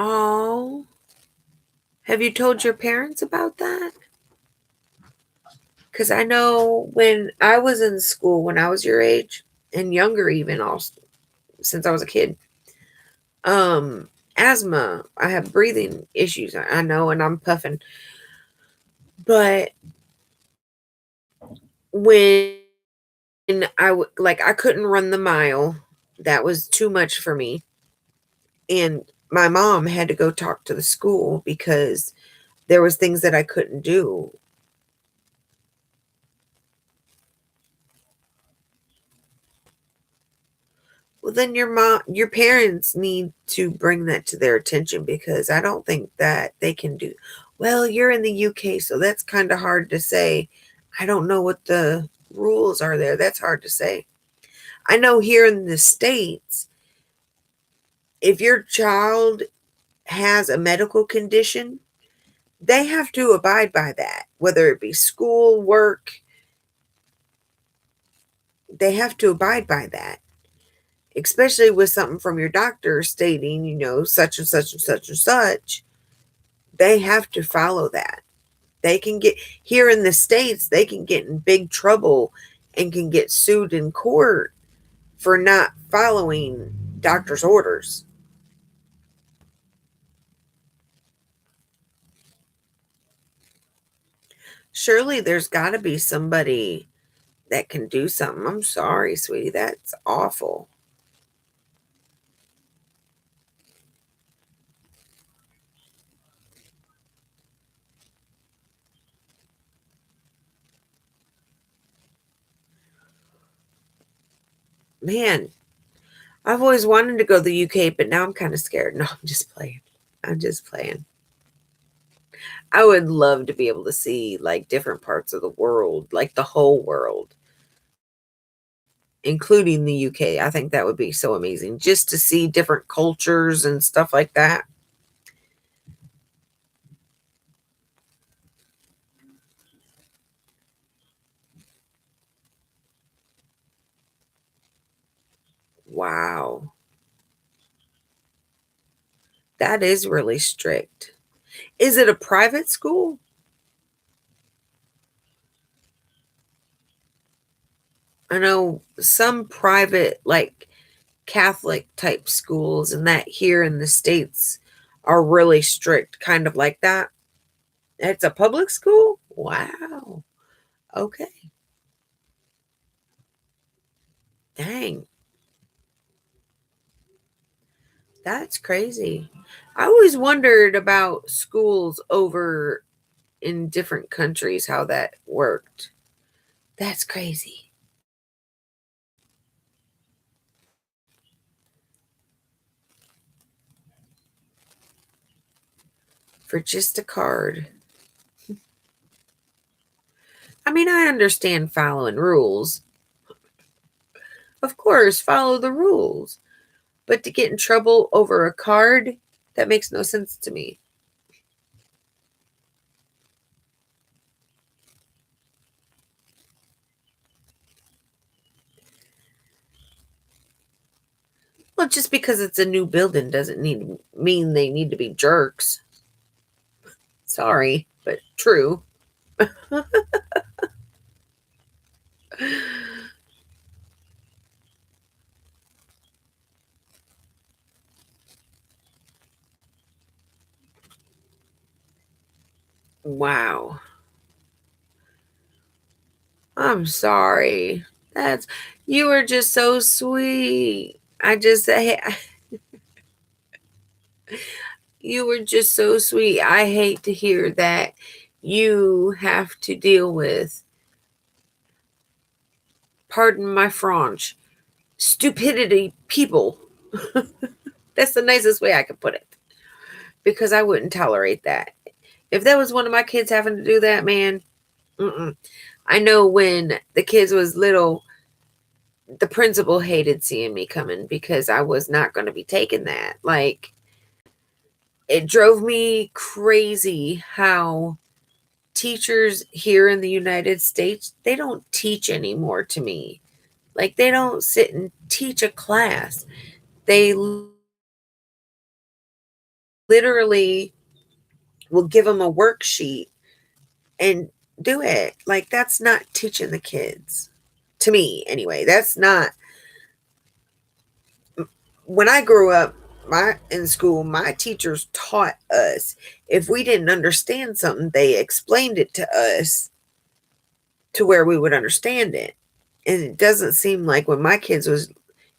Oh, have you told your parents about that? Because I know when I was in school, when I was your age and younger, even also since I was a kid, um, asthma. I have breathing issues. I know, and I'm puffing. But when I couldn't run the mile, that was too much for me, and my mom had to go talk to the school because there was things that I couldn't do. Well, then your parents need to bring that to their attention because I don't think that they can do. Well, you're in the UK, so that's kind of hard to say. I don't know what the rules are there. That's hard to say. I know here in the States, if your child has a medical condition, they have to abide by that, whether it be school, work, they have to abide by that, especially with something from your doctor stating, such and such and such and such. They have to follow that. They can get here in the States, they can get in big trouble and can get sued in court for not following doctor's orders. Surely there's got to be somebody that can do something. I'm sorry, sweetie. That's awful. Man, I've always wanted to go to the UK, but now I'm kind of scared. No, I'm just playing. I'm just playing. I would love to be able to see like different parts of the world, like the whole world, including the UK. I think that would be so amazing just to see different cultures and stuff like that. Wow. That is really strict. Is it a private school? I know some private, like Catholic type schools, and that here in the States are really strict, kind of like that. It's a public school? Wow. Okay. Dang. That's crazy. I always wondered about schools over in different countries, how that worked. That's crazy. For just a card. I mean, I understand following rules. Of course, follow the rules. But to get in trouble over a card, that makes no sense to me. Well, just because it's a new building doesn't mean they need to be jerks. Sorry, but true. Wow. I'm sorry. That's You were just so sweet. You were just so sweet. I hate to hear that you have to deal with, pardon my French, stupidity people. That's the nicest way I could put it. Because I wouldn't tolerate that. If that was one of my kids having to do that, man, mm-mm. I know when the kids was little, the principal hated seeing me coming because I was not going to be taking that. Like, it drove me crazy how teachers here in the United States, they don't teach anymore to me. Like, they don't sit and teach a class. They literally will give them a worksheet and do it. Like, that's not teaching the kids. To me, anyway. That's not. When I grew up, in school, my teachers taught us. If we didn't understand something, they explained it to us to where we would understand it. And it doesn't seem like when my kids was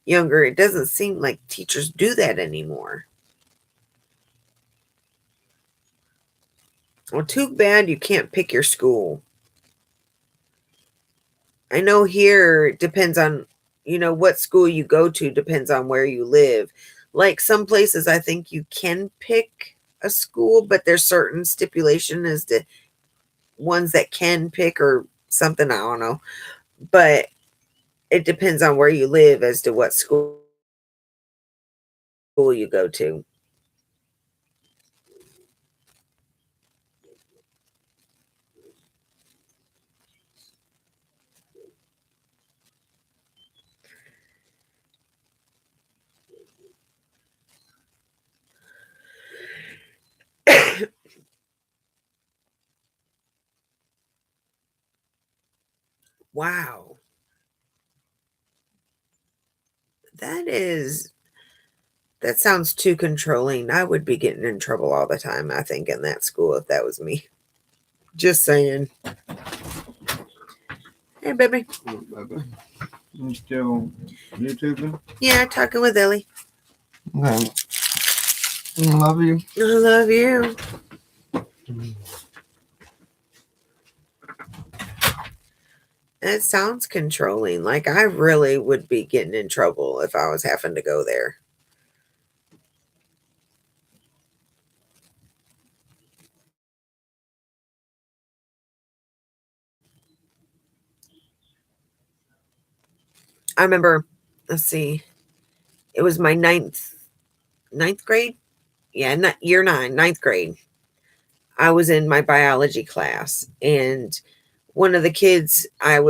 younger, it doesn't seem like teachers do that anymore. Well, too bad you can't pick your school. I know here it depends on, what school you go to depends on where you live. Like some places, I think you can pick a school, but there's certain stipulation as to ones that can pick or something. I don't know. But it depends on where you live as to what school you go to. Wow. That is that sounds too controlling. I would be getting in trouble all the time, I think, in that school if that was me. Just saying. Hey, baby. Baby. You still YouTubing? Yeah, talking with Ellie. Okay. I love you. I love you. It sounds controlling. Like I really would be getting in trouble if I was having to go there. I remember, let's see, it was my ninth grade. Yeah, not year 9, ninth grade. I was in my biology class, and one of the kids, let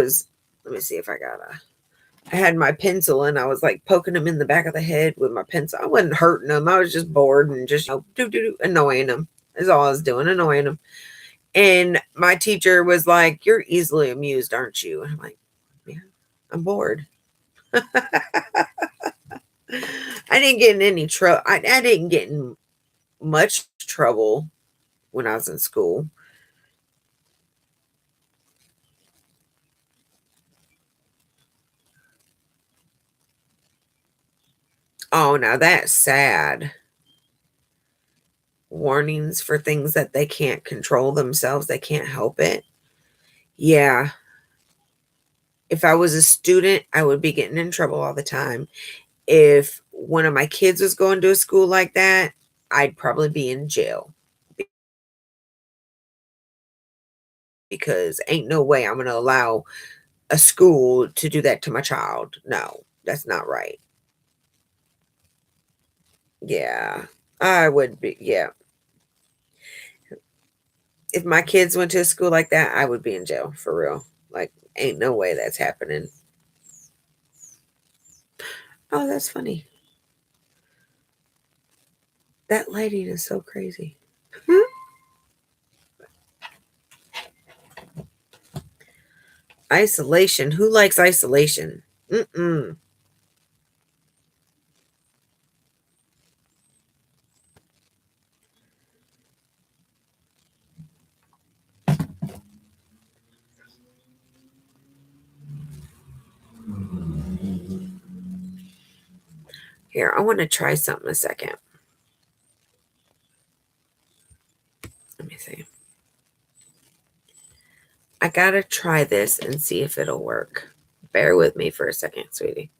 me see if I had my pencil and I was like poking him in the back of the head with my pencil. I wasn't hurting him. I was just bored and just, annoying him. Is all I was doing, annoying him. And my teacher was like, "You're easily amused, aren't you?" And I'm like, "Yeah, I'm bored." I didn't get in any trouble. I didn't get in much trouble when I was in school. Oh, now that's sad. Warnings for things that they can't control themselves, they can't help it. Yeah. If I was a student, I would be getting in trouble all the time. If one of my kids was going to a school like that, I'd probably be in jail because ain't no way I'm going to allow a school to do that to my child. No, that's not right. Yeah, I would be. Yeah. If my kids went to a school like that, I would be in jail for real. Like, ain't no way that's happening. Oh, that's funny. That lighting is so crazy. Isolation. Who likes isolation? Mm-mm. Here, I want to try something a second. Let me see. I gotta try this and see if it'll work. Bear with me for a second, sweetie.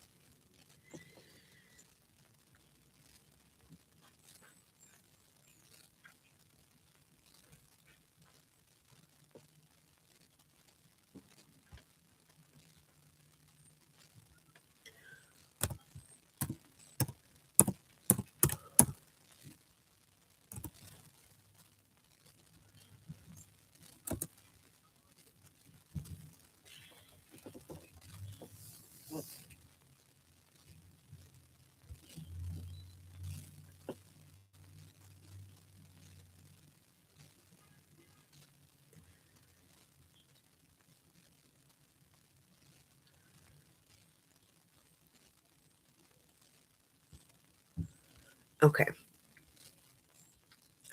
Okay.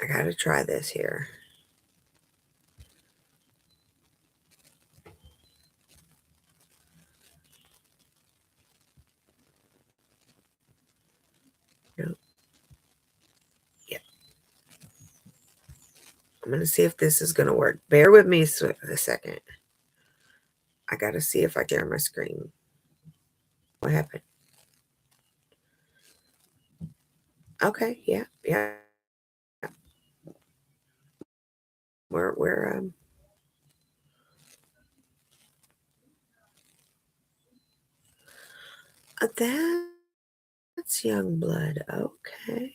I got to try this here. Nope. Yeah. I'm going to see if this is going to work. Bear with me a second. I got to see if I share my screen. What happened? Okay. Yeah. Yeah. We're that's Youngblood. Okay.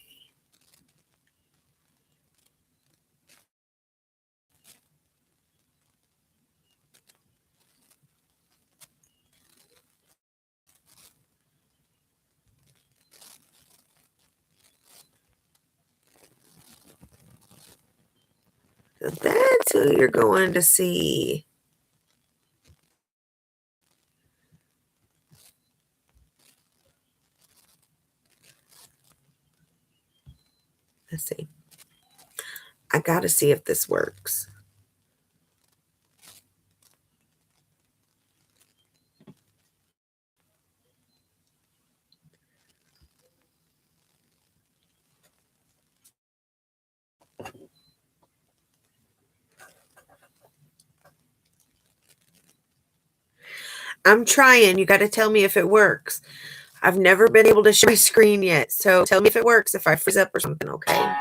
So that's who you're going to see. Let's see. I got to see if this works. I'm trying. You got to tell me if it works. I've never been able to share my screen yet. So tell me if it works, if I freeze up or something, okay?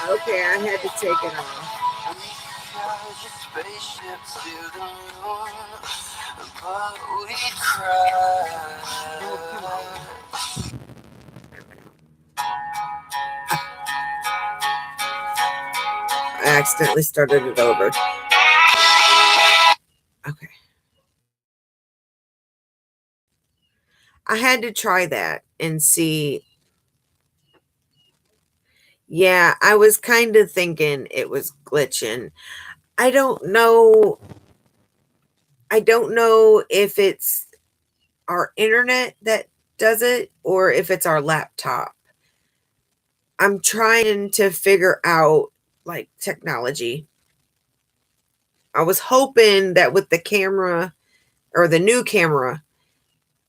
Okay, I had to take it off. I accidentally started it over. Okay. I had to try that and see. Yeah, I was kind of thinking it was glitching. I don't know. I don't know if it's our internet that does it or if it's our laptop. I'm trying to figure out like technology. I was hoping that with the camera or the new camera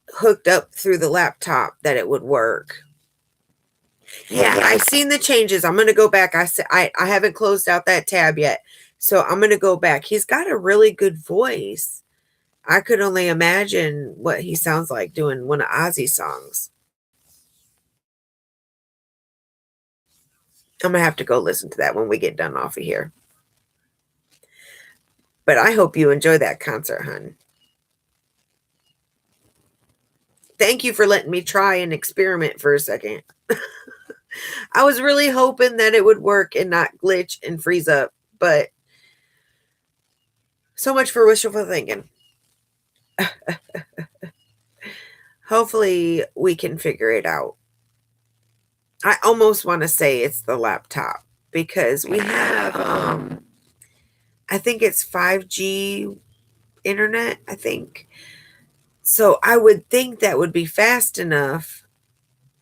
hooked up through the laptop that it would work. Yeah, I've seen the changes. I'm going to go back. I haven't closed out that tab yet. So I'm going to go back. He's got a really good voice. I could only imagine what he sounds like doing one of Ozzy's songs. I'm going to have to go listen to that when we get done off of here. But I hope you enjoy that concert, hun. Thank you for letting me try and experiment for a second. I was really hoping that it would work and not glitch and freeze up, but so much for wishful thinking. Hopefully we can figure it out. I almost want to say it's the laptop because we have I think it's 5G internet, I think. So I would think that would be fast enough,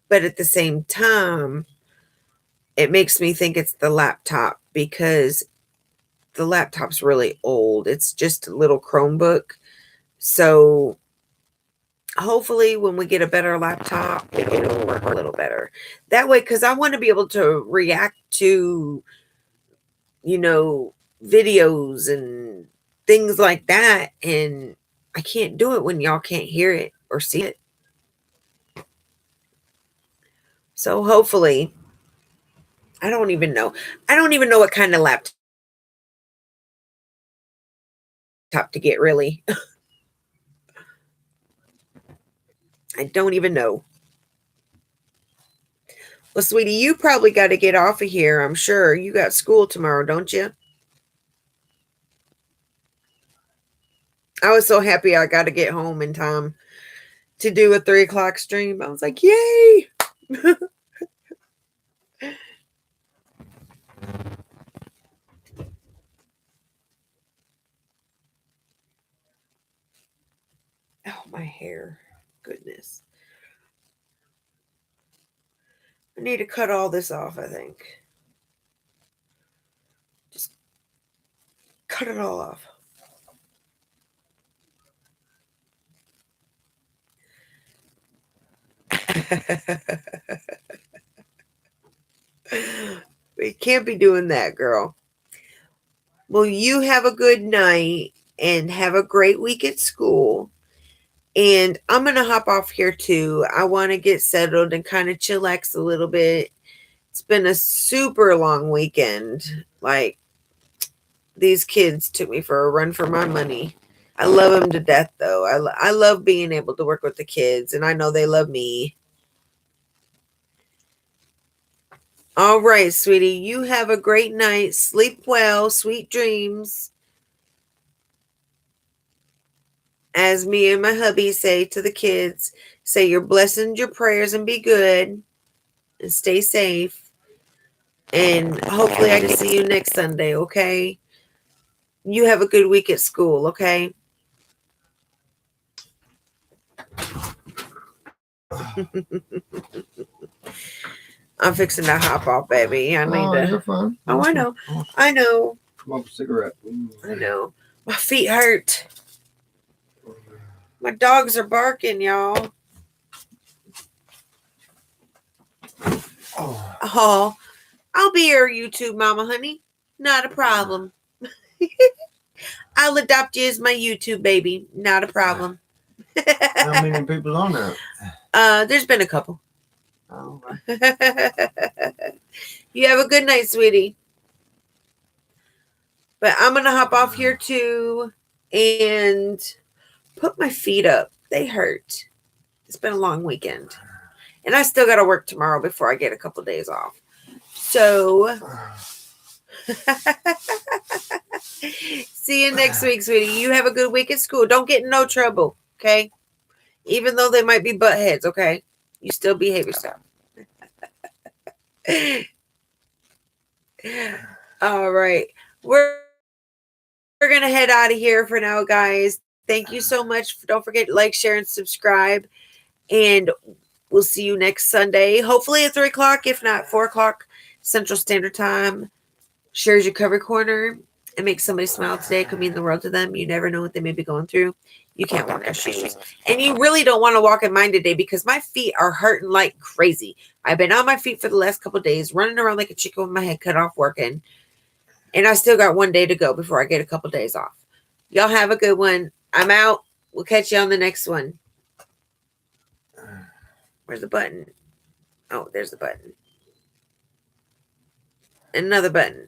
but at the same time it makes me think it's the laptop because the laptop's really old. It's just a little Chromebook. So hopefully when we get a better laptop, it'll work a little better. That way, because I want to be able to react to, you know, videos and things like that. And I can't do it when y'all can't hear it or see it. So hopefully, I don't even know. I don't even know what kind of laptop to get, really. I don't even know. Well, sweetie, you probably got to get off of here. I'm sure you got school tomorrow, don't you? I was so happy I got to get home in time to do a 3 o'clock stream. I was like, yay! Oh, my hair. Goodness. I need to cut all this off, I think. Just cut it all off. We can't be doing that, girl. Well, you have a good night and have a great week at school. And I'm going to hop off here too. I want to get settled and kind of chillax a little bit. It's been a super long weekend. Like, these kids took me for a run for my money. I love them to death, though. I love being able to work with the kids, and I know they love me. All right, sweetie. You have a great night. Sleep well. Sweet dreams. As me and my hubby say to the kids, say your blessings, your prayers, and be good. And stay safe. And hopefully I can see you next Sunday, okay? You have a good week at school, okay? I'm fixing to hop off, baby. I need to. You're fine. Oh, I know. I know. Smoke a cigarette. I know. My feet hurt. My dogs are barking, y'all. Oh, I'll be your YouTube mama, honey. Not a problem. I'll adopt you as my YouTube baby. Not a problem. How many people on there? There's been a couple. Oh, You have a good night, sweetie. But I'm going to hop off here too and put my feet up. They hurt. It's been a long weekend. And I still got to work tomorrow before I get a couple of days off. So, see you next week, sweetie. You have a good week at school. Don't get in no trouble, okay? Even though they might be butt heads, okay? You still behave yourself. All right. We're going to head out of here for now, guys. Thank you so much. Don't forget to like, share, and subscribe. And we'll see you next Sunday. Hopefully at 3 o'clock, if not 4 o'clock Central Standard Time. Shares your cover corner and make somebody smile today. Could mean the world to them. You never know what they may be going through. You can't walk their shoes. And you really don't want to walk in mine today because my feet are hurting like crazy. I've been on my feet for the last couple of days, running around like a chicken with my head cut off working. And I still got one day to go before I get a couple of days off. Y'all have a good one. I'm out. We'll catch you on the next one. Where's the button? Oh, there's the button. Another button.